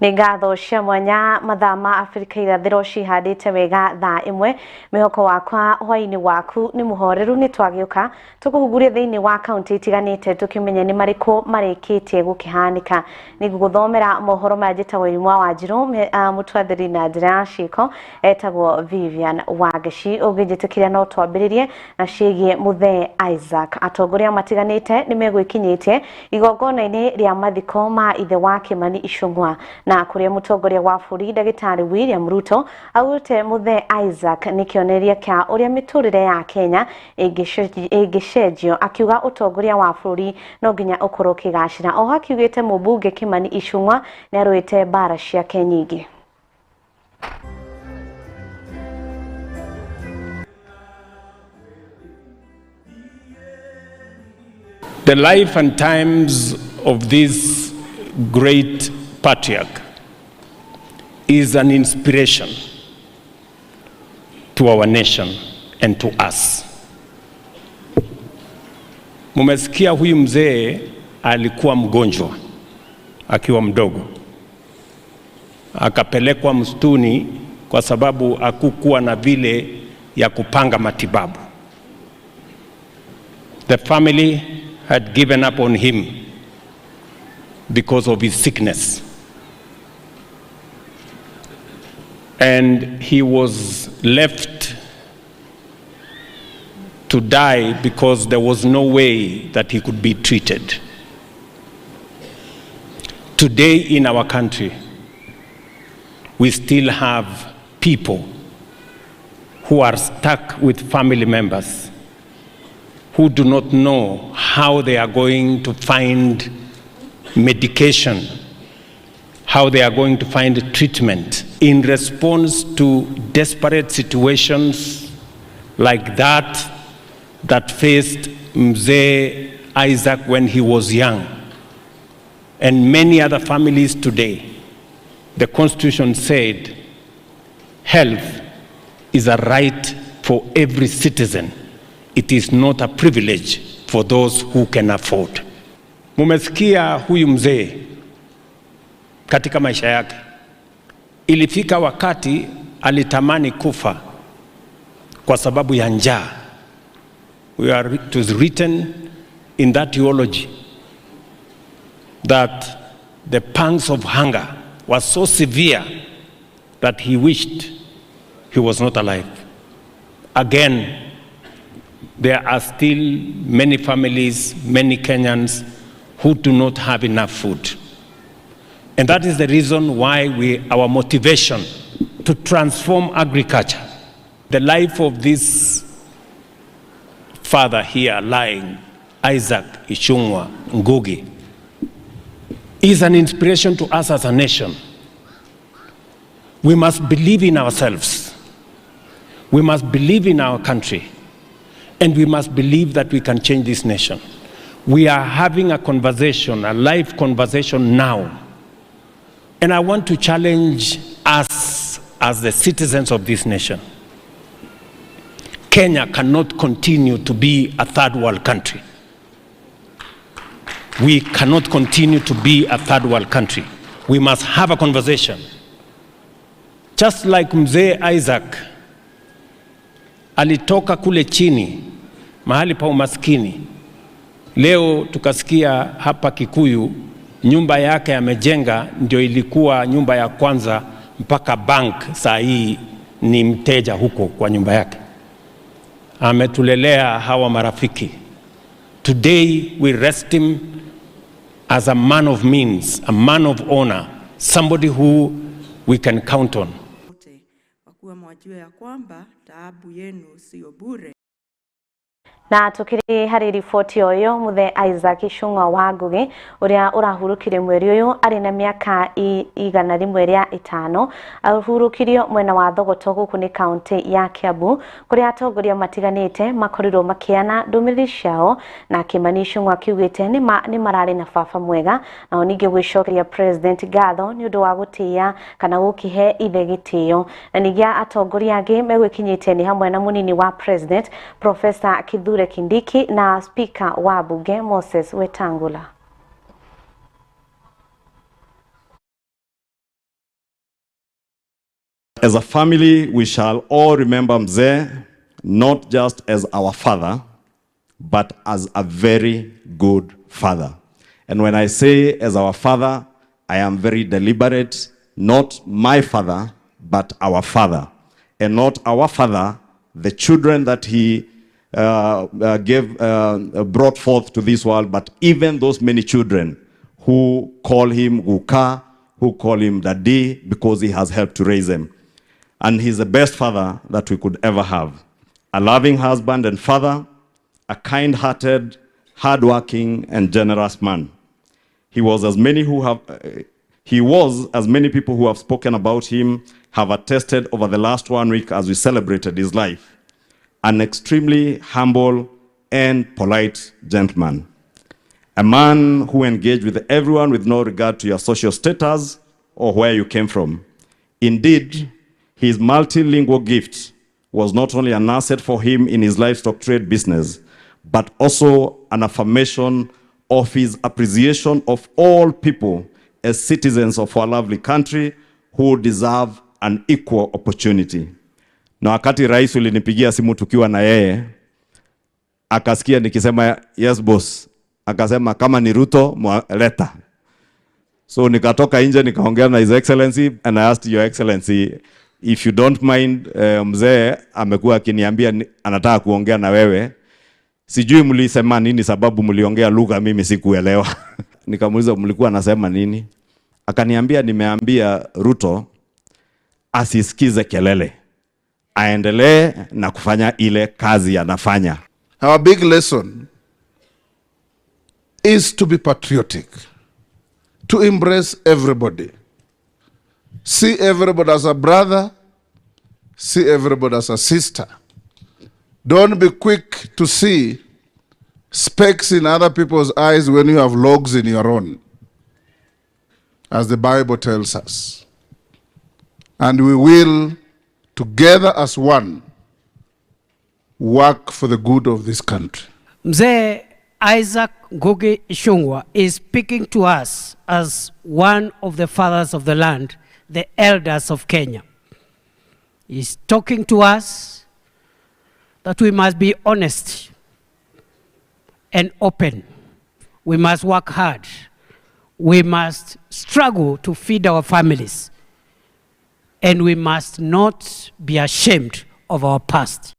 Nĩ ngatho cia mwanya mathaa ma Afrika irathĩro cihandĩte wega thaa imwe. Mĩhoko wakwa hwainĩ waku nĩ mũhoreru nĩ twagĩũka tũkũhunguria thĩinĩ wa kaunti itiganĩte tũkĩmenya nĩ marĩkũ marĩkĩtie gũkĩhanĩka. Nĩngũgũthomera mohoro maya njĩtagwo Irima Wanjirũ, mũtwathĩri na njĩra ya ciĩko etagwo Vivian Wangeci. Ũngĩnjĩtĩkĩria no twambĩrĩrie na ciĩgiĩ Muthee Isaac. Atongoria matiganĩte nĩ megwĩkinyĩtie igongona-inĩ rĩa mathiko ma ithe wa Kimani Ichung'wa, na kuria mũtongoria wa bũrũri Ndagĩtarĩ William Ruto augĩte Muthee Isaac nĩ kĩonereria kĩa ũrĩa mĩtũrĩre ya Kenya ĩngĩcenjio, akiuga ũtongoria wa bũrũri no nginya ũkorwo kĩgacĩra. Oho akiugĩte mũmbunge Kimani Ichung'wa nĩ arũĩte mbara ciake nyingĩ. The life and times of this great patriarch is an inspiration to our nation and to us. Mumesikia huyu mzee alikuwa mgonjwa akiwa mdogo, akapelekwa msituni kwa sababu hakukuwa na vile ya kupanga matibabu. The family had given up on him because of his sickness. And he was left to die because there was no way that he could be treated. Today in our country, we still have people who are stuck with family members who do not know how they are going to find medication, how they are going to find treatment in response to desperate situations like that faced Mzee Isaac when he was young, and many other families today. The Constitution said health is a right for every citizen. It is not a privilege for those who can afford. Mumesikia huyu mzee katika maisha yake, ilifika wakati alitamani kufa kwa sababu ya njaa. It was written in that eulogy that the pangs of hunger was so severe that he wished he was not alive. Again, there are still many families, many Kenyans who do not have enough food. And that is the reason why our motivation to transform agriculture, the life of this father here lying, Isaac Ichung'wa Ngugi, is an inspiration to us as a nation. We must believe in ourselves. We must believe in our country. And we must believe that we can change this nation. We are having a conversation, a live conversation now. And I want to challenge us as the citizens of this nation. Kenya cannot continue to be a third world country. We cannot continue to be a third world country. We must have a conversation. Just like Mzee Isaac alitoka kule chini, mahali pa umaskini. Leo tukasikia hapa Kikuyu nyumba yake amejenga ndio ilikuwa nyumba ya kwanza, mpaka bank saa hii ni mteja huko kwa nyumba yake. Ametulelea hawa marafiki. Today we rest him as a man of means, a man of honor, somebody who we can count on. Wakuwa mwajua ya kwamba taabu yenu sio bure. Na tukiri hari riboti oyo Muthee Isaac Ichung'wa wa Ngugi uria urahurukire mweri uyu ari na miaka 105 ahurukirio mwena wa Thogoto guku ni kaunti ya Kiambu, kuria atongoria matiganite makorirwo makiana ndumiriri ciao, na Kimani Ichung'wa akiugite ni marari na baba mwega, na ningi gwicokeria president ngatho ni undu wa gutia kana gukihe ithe gitio. Na ningi atongoria angi megwikinyite ni hamwe na munini wa president Professor Kithure Kindiki na Speaker wa bunge Moses Wetangula. As a family, we shall all remember Mzee not just as our father, but as a very good father. And when I say as our father, I am very deliberate, not my father, but our father. And not our father, the children that he brought forth to this world, but even those many children who call him Guka, who call him Daddy, because he has helped to raise them. And he's the best father that we could ever have. A loving husband and father, a kind-hearted, hardworking, and generous man. He was, as many people who have spoken about him have attested over the last 1 week as we celebrated his life. An extremely humble and polite gentleman. A man who engaged with everyone with no regard to your social status or where you came from. Indeed, his multilingual gift was not only an asset for him in his livestock trade business, but also an affirmation of his appreciation of all people as citizens of our lovely country who deserve an equal opportunity. Na wakati rais ulinipigia simu tukiwa na yeye, akasikia nikisema yes boss, akasema kama ni Ruto leta. So nikatoka nje nikaongea na His Excellency and I asked Your Excellency if you don't mind, mzee amekuwa akiniambia anataka kuongea na wewe. Sijui mlisema nini sababu mliongea lugha mimi sikuelewa. Nikamuuliza mlikuwa nasema nini? Akaniambia nimeambia Ruto asisikize kelele. Aendelee na kufanya ile kazi anafanya. Our big lesson is to be patriotic. To embrace everybody. See everybody as a brother. See everybody as a sister. Don't be quick to see specks in other people's eyes when you have logs in your own, as the Bible tells us. And we will, together as one, work for the good of this country. Mzee Isaac Ngugi Ichung'wah is speaking to us as one of the fathers of the land, the elders of Kenya. He's talking to us that we must be honest and open. We must work hard. We must struggle to feed our families. And we must not be ashamed of our past.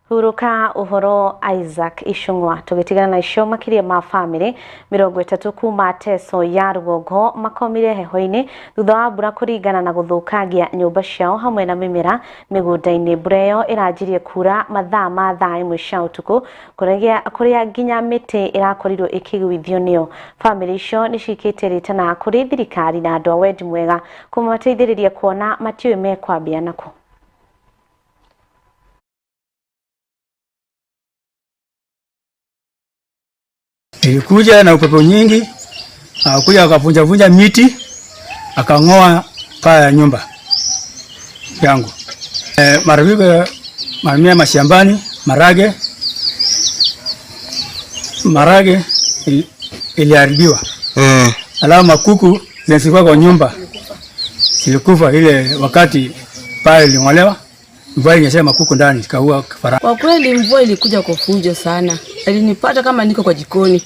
Huruka uhoro Isaac Ichung'wah tugitigana na icio makiria ma family 30 kuma Teso ya Rugongo makomire heho-ini thutha wa mbura kuringana na guthukangia nyumba ciao hamwe na mimera migunda-ini. Mbura iyo iranjirie kura mathaa ma thaa imwe cia utuku kuria nginya miti irakorirwo ikigwithio nio. Family icio nicikite ritana kuri thirikari na andu a wendi mwega kumateithĩrĩria kuona matiũĩ mekwambia nako. Ilikuja na upepo nyingi, akakuja akavunja miti, akang'oa paa ya nyumba yangu. Marmia mashambani, marage iliharibiwa. Alafu makuku zilikuwa kwa nyumba zilikufa ile wakati paa iling'olewa. Mvua inyesha makuku ndani ikaua faranga. Kwa kweli mvua ilikuja kwa fujo sana. Ilinipata kama niko kwa jikoni.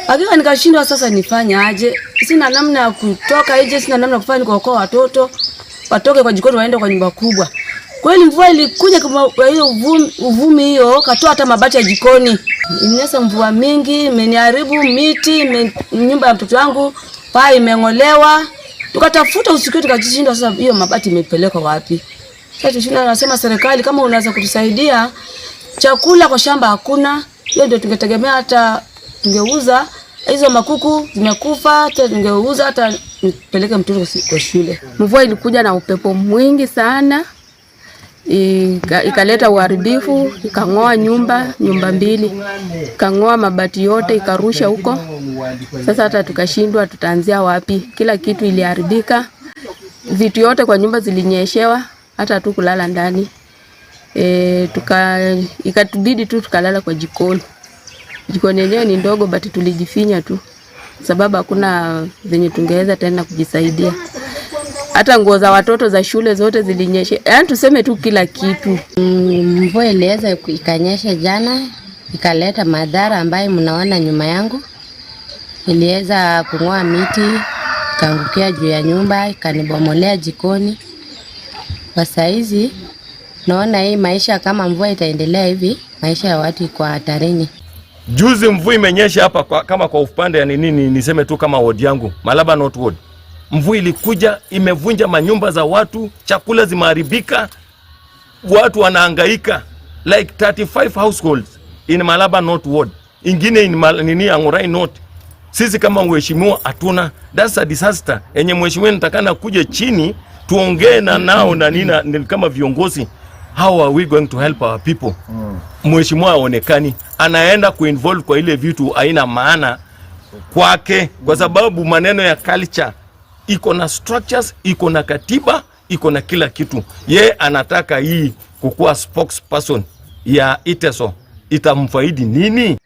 Hakika nikashindwa sasa nifanye aje. Sina namna ya kutoka nje, sina namna ya kufanya kuokoa watoto. Watoke kwa jikoni waende kwa nyumba kubwa. Kweli mvua ilikuja kwa hiyo uvumi hiyo katoa hata mabati ya jikoni. Inyesha mvua mingi, imeniharibu miti, nyumba ya mtoto wangu paa imeng'olewa. Tukatafuta usiku tukajishindwa sasa hiyo mabati imepelekwa wapi? Sasa tushinda nasema serikali kama unaweza kutusaidia chakula kwa shamba hakuna. Hiyo ndio tungetegemea, hata tungeuza hizo makuku zimekufa, hata tungeuza hata nipeleke mtoto kwa shule. Mvua ilikuja na upepo mwingi sana. Ikaleta uharibifu, ikang'oa nyumba mbili. Ikang'oa mabati yote, ikarusha huko. Sasa hata tukashindwa tutaanzia wapi. Kila kitu iliharibika. Vitu yote kwa nyumba zilinyeshewa, hata tu kulala ndani. Ikatubidi tu tukalala kwa jikoni. Jikoni yenyewe ni ndogo but tulijifinya tu. Sababu hakuna venye tungeweza tena kujisaidia. Hata nguo za watoto za shule zote zilinyesha. Yaani tuseme tu kila kitu. Mvua iliweza ikanyesha jana, ikaleta madhara ambayo mnaona nyuma yangu. Iliweza kung'oa miti, ikaangukia juu ya nyumba, ikanibomolea jikoni. Kwa saizi naona hii maisha kama mvua itaendelea hivi, maisha ya watu iko hatarini. Juzi mvua imenyesha hapa kama kwa upande ya nini niseme tu kama ward yangu, Malaba North Ward. Mvua ilikuja imevunja manyumba za watu, chakula zimeharibika, watu wanahangaika, like 35 households in Malaba North Ward, ingine in Angurai North. Sisi kama mheshimiwa hatuna, that's a disaster. Enye mheshimiwa nitakana kuje chini tuongee na nao na nini kama viongozi, how are we going to help our people? Mheshimiwa haonekani, anaenda kuinvolve kwa ile vitu haina maana kwake, kwa sababu maneno ya culture iko na structures, iko na katiba, iko na kila kitu. Ye anataka hii kukuwa spokesperson ya ITESO, itamfaidi nini?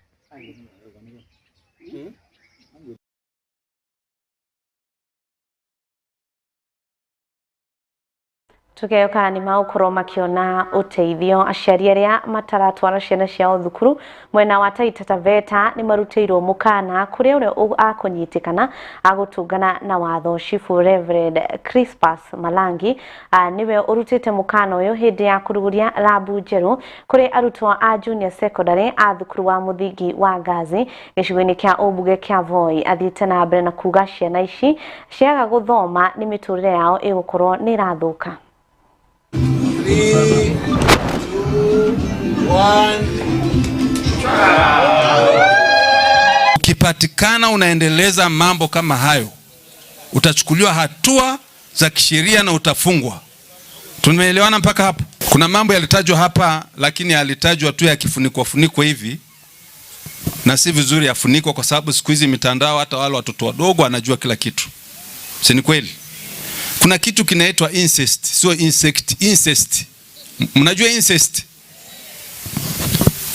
Tugeoka ni maukoro makiona uteithio aciari aria mataratwara ciana ciao thukuru mwena wa Taita Taveta ni marutĩirwo mukana kuri uria akunyitikana agutungana na watho Chifu Reverend Crispus Malangi niwe urutite mukana uyu hindi ya kuruguria labu njeru kuri arutwo a junior secondary a thukuru wa muthingi wa Ngazi gicigo-ini kia umbuge kia Voi. Athiĩte na mbere na kuga ciana ici ciaga guthoma ni miturire yao igukorwo ni irathuka. 3, 2, 1. Ukipatikana unaendeleza mambo kama hayo, utachukuliwa hatua za kisheria na utafungwa. Tumeelewana mpaka hapo? Kuna mambo yalitajwa hapa, lakini yalitajwa tu ya kifuniko hivi, na si vizuri yafunikwa, kwa sababu siku hizi mitandao hata wale watoto wadogo wanajua kila kitu. Si ni kweli? Kuna kitu kinaitwa incest, sio insect, incest. Mnajua incest?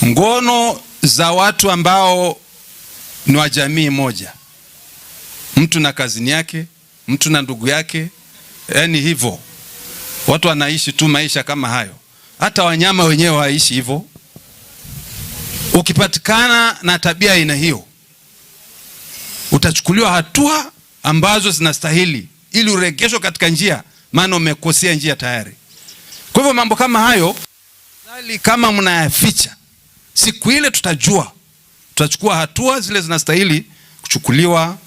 Ngono za watu ambao ni wa jamii moja. Mtu na kazini yake, mtu na ndugu yake, yani hivyo. Watu wanaishi tu maisha kama hayo. Hata wanyama wenyewe waishi hivyo. Ukipatikana na tabia aina hiyo, utachukuliwa hatua ambazo zinastahili ili uregeshwe katika njia, maana umekosea njia tayari. Kwa hivyo mambo kama hayo, kama mnayaficha, siku ile tutajua, tutachukua hatua zile zinastahili kuchukuliwa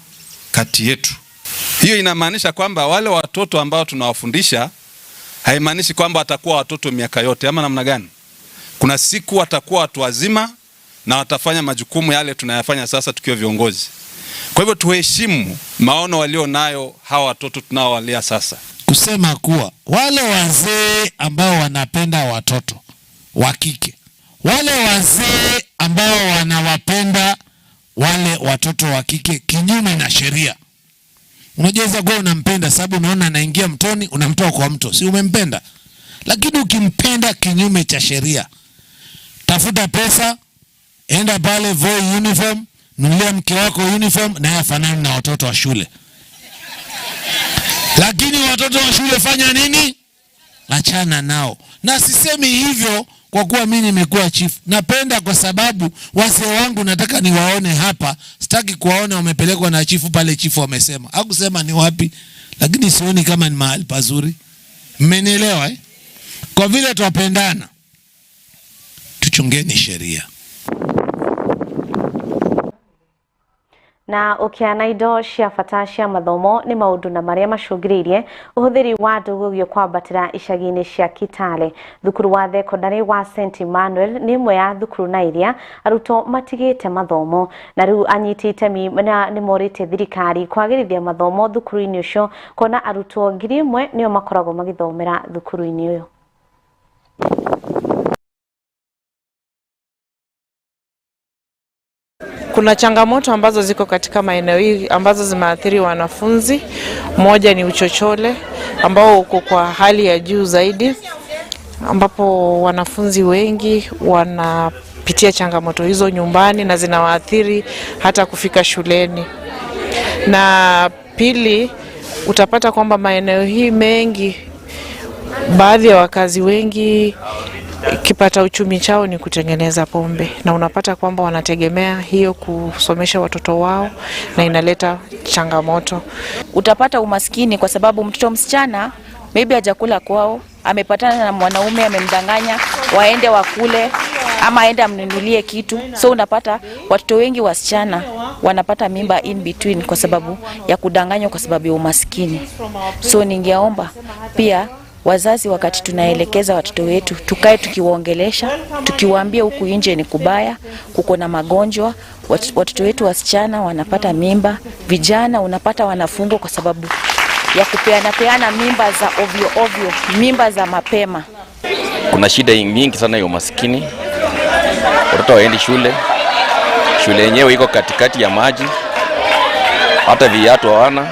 kati yetu. Hiyo inamaanisha kwamba wale watoto ambao tunawafundisha, haimaanishi kwamba watakuwa watoto miaka yote, ama namna gani? Kuna siku watakuwa watu wazima na watafanya majukumu yale tunayafanya sasa tukiwa viongozi. Kwa hivyo tuheshimu maono walio nayo hawa watoto tunaowalea sasa. Kusema kuwa wale wazee ambao wanapenda watoto wa kike, wale wazee ambao wanawapenda wale watoto wa kike kinyume na sheria. Unajeza kwa unampenda sababu unaona anaingia mtoni, unamtoa kwa mto, si umempenda? Lakini ukimpenda kinyume cha sheria, tafuta pesa, enda pale Voi uniform, nunulia mke wako uniform na yafanani na watoto wa shule. Lakini watoto wa shule fanya nini? Achana nao. Na sisemi hivyo kwa kuwa mimi nimekuwa chief. Napenda kwa sababu wazee wangu nataka niwaone hapa. Sitaki kuwaona wamepelekwa na chifu pale chifu wamesema. Hakusema ni wapi, lakini sioni kama ni mahali pazuri. Mmenielewa eh? Kwa vile tuwapendana, tuchungeni sheria. Na ukiana indo cia bata cia mathomo ni maundu na maria macungiririe uhuthiri wa ndugugio kwambatira icagi-ini cia Kitale. Thukuru wa thekondarĩ wa St Emmanuel ni imwe ya thukuru na iria arutwo matigite mathomo, na riu anyiti itemi ni morite thirikari kwagirithia mathomo thukuru-ini ucio, kona arutwo 1,000 nio makoragwo magithomera thukuru-ini uyu. Kuna changamoto ambazo ziko katika maeneo hii ambazo zimeathiri wanafunzi. Moja ni uchochole ambao uko kwa hali ya juu zaidi, ambapo wanafunzi wengi wanapitia changamoto hizo nyumbani na zinawaathiri hata kufika shuleni. Na pili, utapata kwamba maeneo hii mengi, baadhi ya wakazi wengi kipata uchumi chao ni kutengeneza pombe, na unapata kwamba wanategemea hiyo kusomesha watoto wao na inaleta changamoto. Utapata umaskini kwa sababu mtoto msichana maybe hajakula kwao, amepatana na mwanaume amemdanganya waende wakule ama aende amnunulie kitu. So unapata watoto wengi wasichana wanapata mimba in between kwa sababu ya kudanganywa, kwa sababu ya umaskini. So ningeomba pia wazazi, wakati tunaelekeza watoto wetu, tukae tukiwaongelesha, tukiwaambia huku nje ni kubaya, kuko na magonjwa, watoto wetu wasichana wanapata mimba, vijana unapata wanafungwa kwa sababu ya kupeana mimba za ovyo, mimba za mapema. Kuna shida nyingi sana ya umaskini. Watoto waendi shule yenyewe iko katikati ya maji, hata viatu hawana.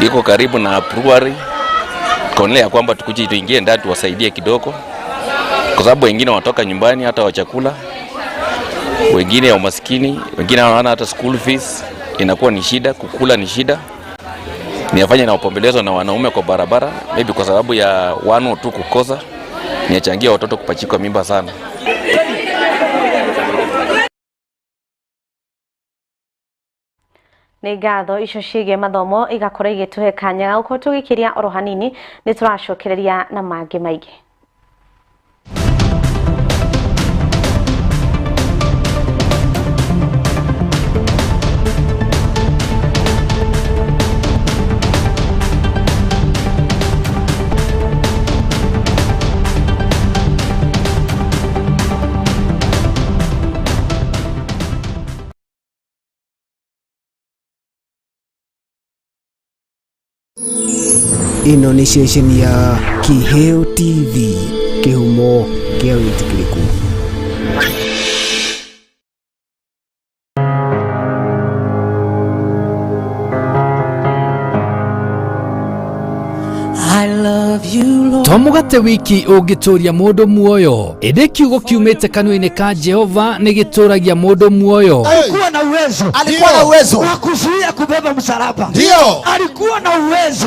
Iko karibu na brewery. Kaonelea kwamba tukuje tuingie ndani tuwasaidie kidogo, kwa sababu wengine wanatoka nyumbani hata wa chakula, wengine ya umaskini, wengine hawana hata school fees. Inakuwa ni shida, kukula ni shida. Niafanya na upombelezo na wanaume kwa barabara, maybe kwa sababu ya wano tu kukosa, niachangia watoto kupachikwa mimba sana. Nĩ ngatho icio ciĩgiĩ mathomo igakorwo igĩtũhe kanya ga gũkorwo tũgĩkĩria oro hanini, nĩ tũracokereria na mangĩ maingĩ. Ino ni ceceni ya Kiheo TV, kihumo kia witikiriku. Tomugate wiki ugituria mundu muoyo, indi kiugo kiumite kanua-ini ka Jehova ni gituragia mundu muoyo. Alikuwa na uwezo wa kuzuia kubeba msalaba. Ndio. Alikuwa na uwezo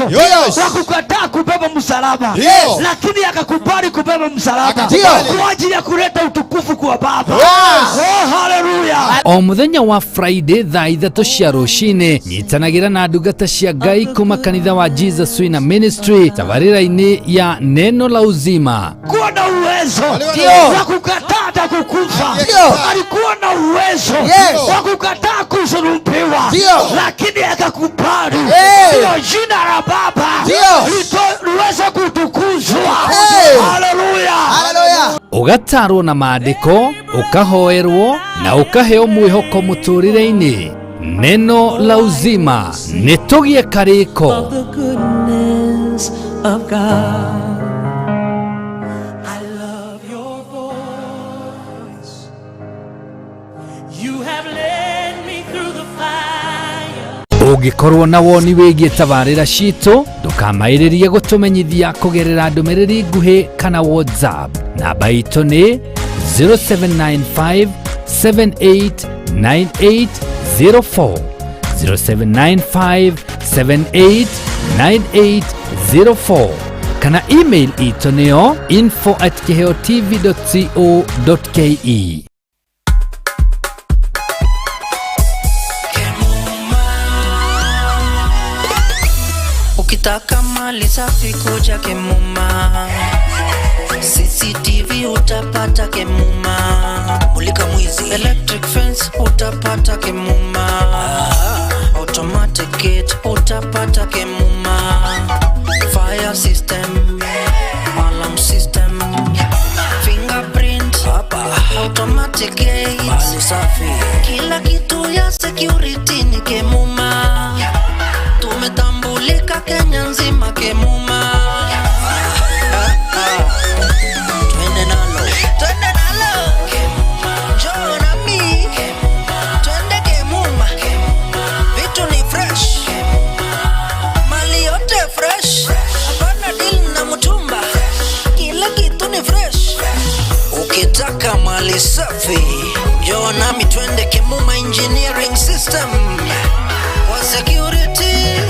wa kukataa kubeba msalaba. Lakini akakubali kubeba msalaba kwa ajili ya kuleta utukufu kwa Baba. Oh, haleluya. O muthenya wa Friday thaa 3 cia rucini nyitanagira na ndungata cia Ngai kuma kanitha wa Jesus Wina Ministry tabarira-ini ya neno la uzima. Alikuwa na uwezo wa kukataa na kukufa. Alikuwa na uwezo wa kukataa kusulubiwa, lakini akakubali. Ndio jina la Baba liweze kutukuzwa. Haleluya. Ugatarwo na maandiko, ukahoerwo na ukaheo mwihoko muturire-ini. Neno la uzima, nitugie kariko of God. Ungikorwo na woni wigie tabarira citu ndukamairirie gutumenyithia kugerera ndumiriri nguhi kana WhatsApp. Namba itu ni 0795 789804 0795 789804 kana email itu niyo info@kiheotv.co.ke. Ukitaka mali safi kuja Kemuma, CCTV utapata Kemuma, mulika mwizi, electric fence utapata Kemuma, automatic gate utapata Kemuma, fire system, alarm system, fingerprint, automatic gate, mali safi, kila kitu ya security ni Kemuma. Tumetambulika Kenya nzima Kemuma. Twende nalo njoo na mi, twende Kemuma. Vitu ni fresh, mali yote fresh, hapana deal na mtumba, kila kitu vitu ni fresh. Ukitaka mali safi, njoo nami twende Kimuma Engineering System. Kwa security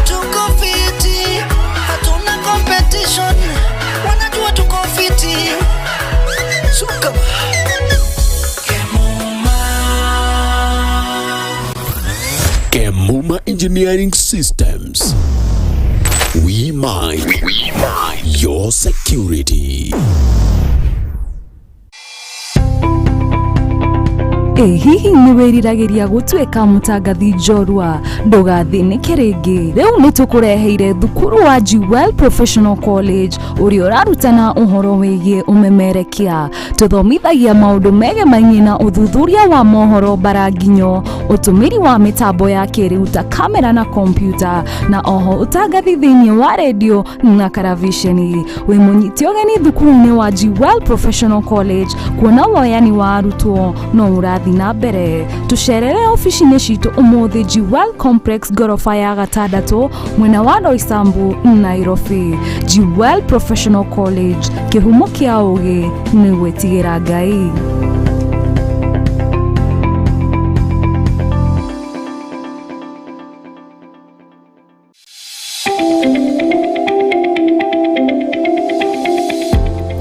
tuko fiti, hatuna competition, wanajua tuko fiti. Suka Kimuma Engineering Systems. We mind your security. Hihi nĩ wĩriragĩria gũtuĩka mũtangathi njorua? Ndũgathĩnĩke rĩngĩ. Rĩu nĩ tũkũreheire thukuru wa Jewel Professional College ũrĩa ũrarutana ũhoro wĩgiĩ ũmemerekia. Tũthomithagia maũndũ megemainie na ũthuthuria wa mohoro baranginyo, ũtũmĩri wa mĩtambo ya kĩrĩu ta kamera na kompyuta, na oho ũtangathi thĩinĩ wa redio na karavisheni. Wĩ mũnyiti ũgeni thukuru-inĩ wa Jewel Professional College, kuona woyani wa arutwo no ũrathi na mbere. Tucerere ofici-inĩ citũ ũmũthĩ Jewel Complex gorofa ya 6 mwena wa Roysambu, Nairobi. Jewel Professional College, kĩhumo kĩa ũgĩ nĩ gwĩtigĩra Ngai.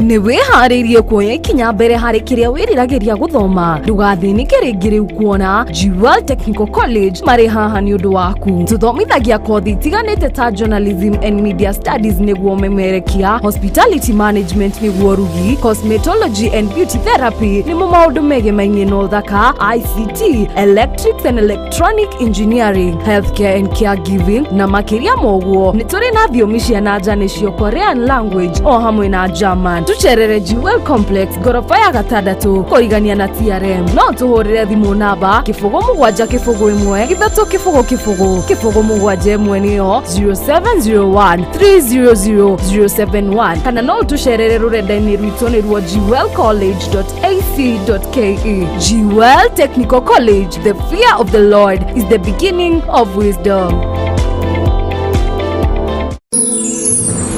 Nĩ wĩharĩirie kuoya ikinya mbere harĩ kĩrĩa wĩriragĩria gũthoma. Ndũgathĩnĩke rĩngĩ rĩu kuona Jewel Technical College marĩ haha nĩ ũndũ waku. Tũthomithagia kothi itiganĩte ta journalism and media studies nĩguo ũmemerekia, hospitality management nĩguo rugi, cosmetology and beauty therapy nĩmo maũndũ megemainie na ũthaka, ICT, electrics and electronic engineering, healthcare and caregiving, na makĩria moguo nĩ tũrĩ na thiomi cia nanja nĩcio Korean language o hamwe na German. Tucerere Jewel Complex gorofa ya 6 kũrigania na TRM. No tũhũrĩre thimũ namba 0701-300-7 nĩyo 0701-300-071, kana no tucerere rũrenda-inĩ rwitũ nĩruo jewelcollege.ac.ke. Jewel Technical College, the fear of the Lord is the beginning of wisdom.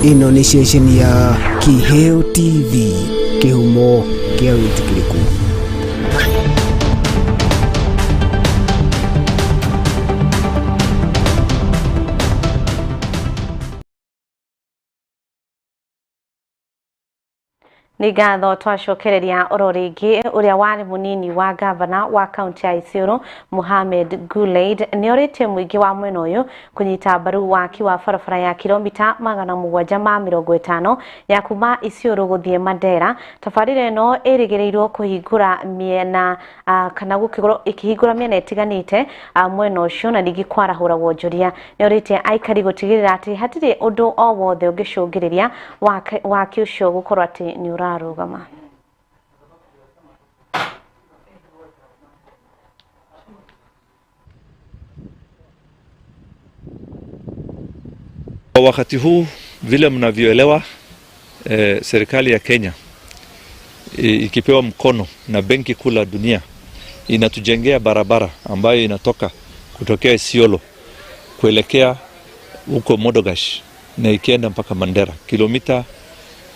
Ino nĩ ceceni ya Kiheo TV, kĩhumo kĩa wĩtĩkĩrĩku. Nĩ ngatho twacokereria oro rĩngĩ ũrĩa warĩ mũnini wa gavana wa kaunti ya Isiolo Mohamed Gulaid nĩ orĩtie mũingĩ wa mwena ũyũ kũnyita mbaru waki wa barabara ya kilomita 750 ya kuma Isiolo gũthiĩ Mandera. Tabarĩra ĩno ĩrĩgĩrĩirwo kũhingũra mĩena kana gũkĩgorwo ĩkĩhingũra mĩena ĩtiganĩte mwena ũcio na ningĩ kwarahũra wonjoria. Nĩ orĩtie aikari gũtigĩrĩra atĩ hatirĩ ũndũ o wothe ũngĩcũngĩrĩria waki ũcio gũkorwo atĩ nĩ ũrarũgama. Wakati huu vile mnavyoelewa, serikali ya Kenya ikipewa mkono na Benki Kuu la Dunia inatujengea barabara ambayo inatoka kutokea Isiolo kuelekea huko Modogash na ikienda mpaka Mandera, kilomita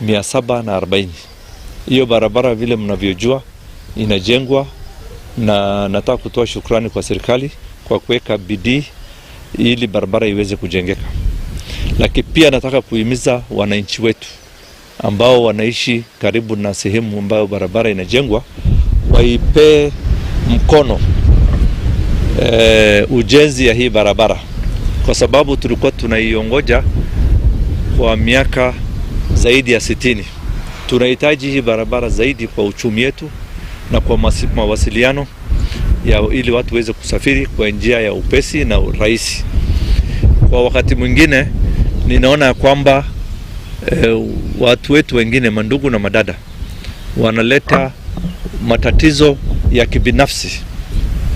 740. Hiyo barabara vile mnavyojua inajengwa, na nataka kutoa shukrani kwa serikali kwa kuweka bidii ili barabara iweze kujengeka. Lakini pia nataka kuhimiza wananchi wetu ambao wanaishi karibu na sehemu ambayo barabara inajengwa waipe mkono ujenzi ya hii barabara, kwa sababu tulikuwa tunaiongoja kwa miaka zaidi ya 60. Tunahitaji hii barabara zaidi kwa uchumi wetu na kwa mawasiliano ili watu waweze kusafiri kwa njia ya upesi na urahisi. Kwa wakati mwingine ninaona kwamba watu wetu wengine, mandugu na madada, wanaleta matatizo ya kibinafsi,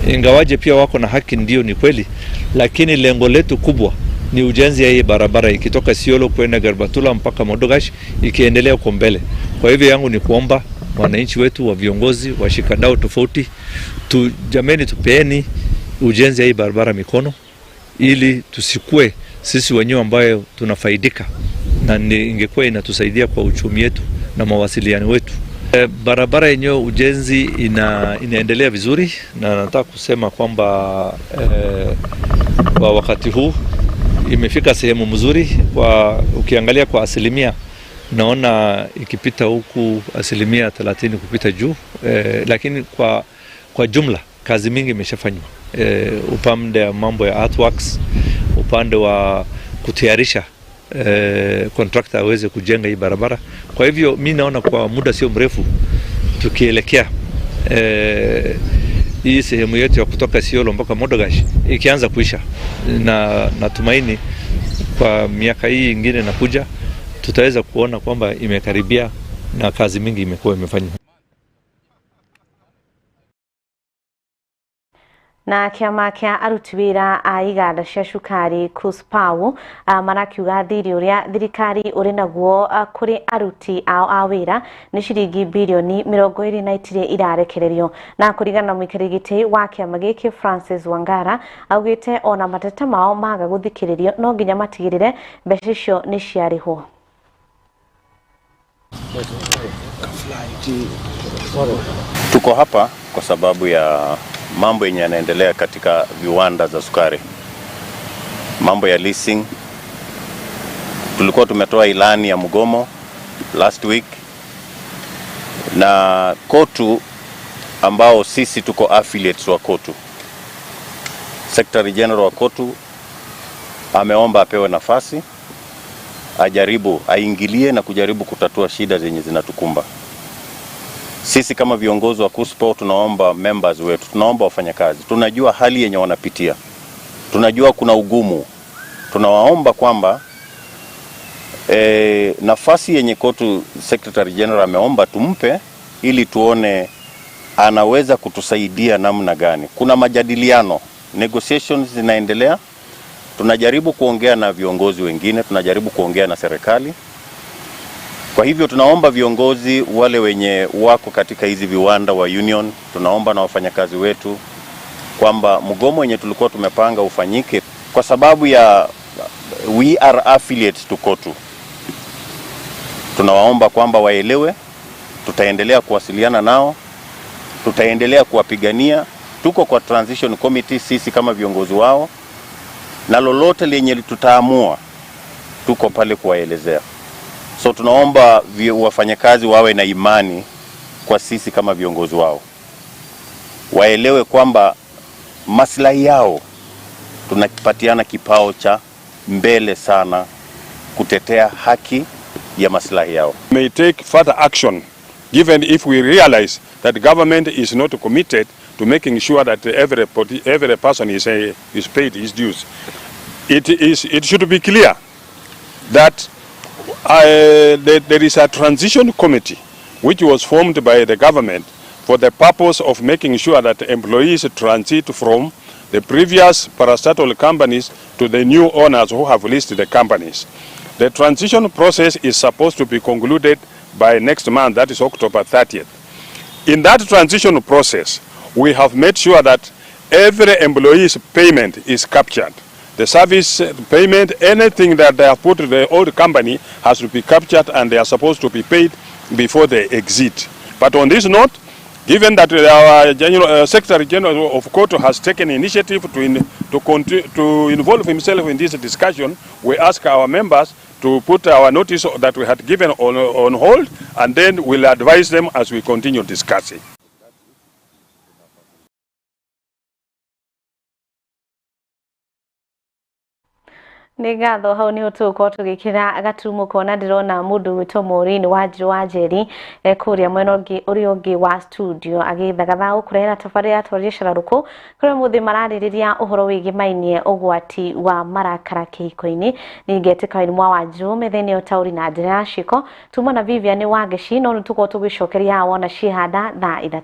ingawaje pia wako na haki, ndio ni kweli, lakini lengo letu kubwa ni ujenzi ya hii barabara ikitoka Isiolo kwenda Garbatula mpaka Modogash ikiendelea huko mbele. Kwa hivyo yangu ni kuomba wananchi wetu, wa viongozi, washikadau tofauti, jameni, tupeeni ujenzi ya hii barabara mikono ili tusikue sisi wenyewe ambayo tunafaidika, na ingekuwa inatusaidia kwa uchumi wetu na mawasiliano wetu. Barabara yenyewe ujenzi inaendelea vizuri, na nataka kusema kwamba kwa wakati huu imefika sehemu mzuri. Ukiangalia kwa asilimia naona ikipita huku 30% kupita juu, lakini kwa jumla kazi mingi imeshafanywa, upande wa mambo ya artworks, upande wa kutayarisha contractor aweze kujenga hii barabara. Kwa hivyo mimi naona kwa muda sio mrefu tukielekea hii sehemu yetu ya kutoka Isiolo mpaka Modogash ikianza kuisha, na natumaini kwa miaka hii ingine nakuja tutaweza kuona kwamba imekaribia na kazi mingi imekuwa imefanywa. Na kiama kia aruti wira a iganda cia cukari KUSPAW marakiuga thiri uria thirikari uri naguo kuri aruti ao a wira ni ciringi bilioni 20 irarekererio. Na kurigana na mwikirigiti wa kiama giki Francis Wangara augite ona mateta mao maga guthikiririo no nginya matigirire mbeca icio ni ciarihwo. Tuko hapa kwa sababu ya mambo yenye yanaendelea katika viwanda za sukari, mambo ya leasing. Tulikuwa tumetoa ilani ya mgomo last week, na KOTU ambao sisi tuko affiliates wa KOTU, Secretary General wa KOTU ameomba apewe nafasi ajaribu aingilie na kujaribu kutatua shida zenye zinatukumba. Sisi kama viongozi wa KUSPAW tunaomba members wetu, tunaomba wafanyakazi, tunajua hali yenye wanapitia, tunajua kuna ugumu, tunawaomba kwamba nafasi yenye KOTU Secretary General ameomba tumpe, ili tuone anaweza kutusaidia namna gani. Kuna majadiliano, negotiations zinaendelea, tunajaribu kuongea na viongozi wengine, tunajaribu kuongea na serikali. Kwa hivyo tunaomba viongozi wale wenye wako katika hizi viwanda wa union, tunaomba na wafanyakazi wetu kwamba mgomo wenye tulikuwa tumepanga ufanyike, kwa sababu ya we are affiliates to KOTU. Tunawaomba kwamba waelewe, tutaendelea kuwasiliana nao, tutaendelea kuwapigania. Tuko kwa transition committee sisi kama viongozi wao, na lolote lenye tutaamua tuko pale kuwaelezea. So tunaomba wafanyakazi wawe na imani kwa sisi kama viongozi wao. Waelewe kwamba maslahi yao tunapatiana kipao cha mbele sana kutetea haki ya maslahi yao. May take further action given if we realize that government is not committed to making sure that every person is paid his dues. It should be clear that there is a transition committee which was formed by the government for the purpose of making sure that employees transit from the previous parastatal companies to the new owners who have listed the companies. The transition process is supposed to be concluded by next month, that is October 30th. In that transition process, we have made sure that every employee's payment is captured. The service payment, anything that they have put to the old company has to be captured, and they are supposed to be paid before they exit. But on this note, given that our Secretary General of KOTU has taken initiative to involve himself in this discussion, we ask our members to put our notice that we had given on hold, and then we'll advise them as we continue discussing. Nigatho hau ni utuko tugikira agatumu kona ndirona mundu wito Maureen Wanjiru wa Njeri kuria mwena uri ungi wa studio agithagatha ukurera tabarira twarie cararuku kuri muthi maraririria uhoro wigi mainie ugwati wa marakara kihiko-ini ningetika ni mwa Wanjiru methene utauri na njira ciko tuma na Vivian Wangeci no tuko tugicokeria wona cihanda thaa 3.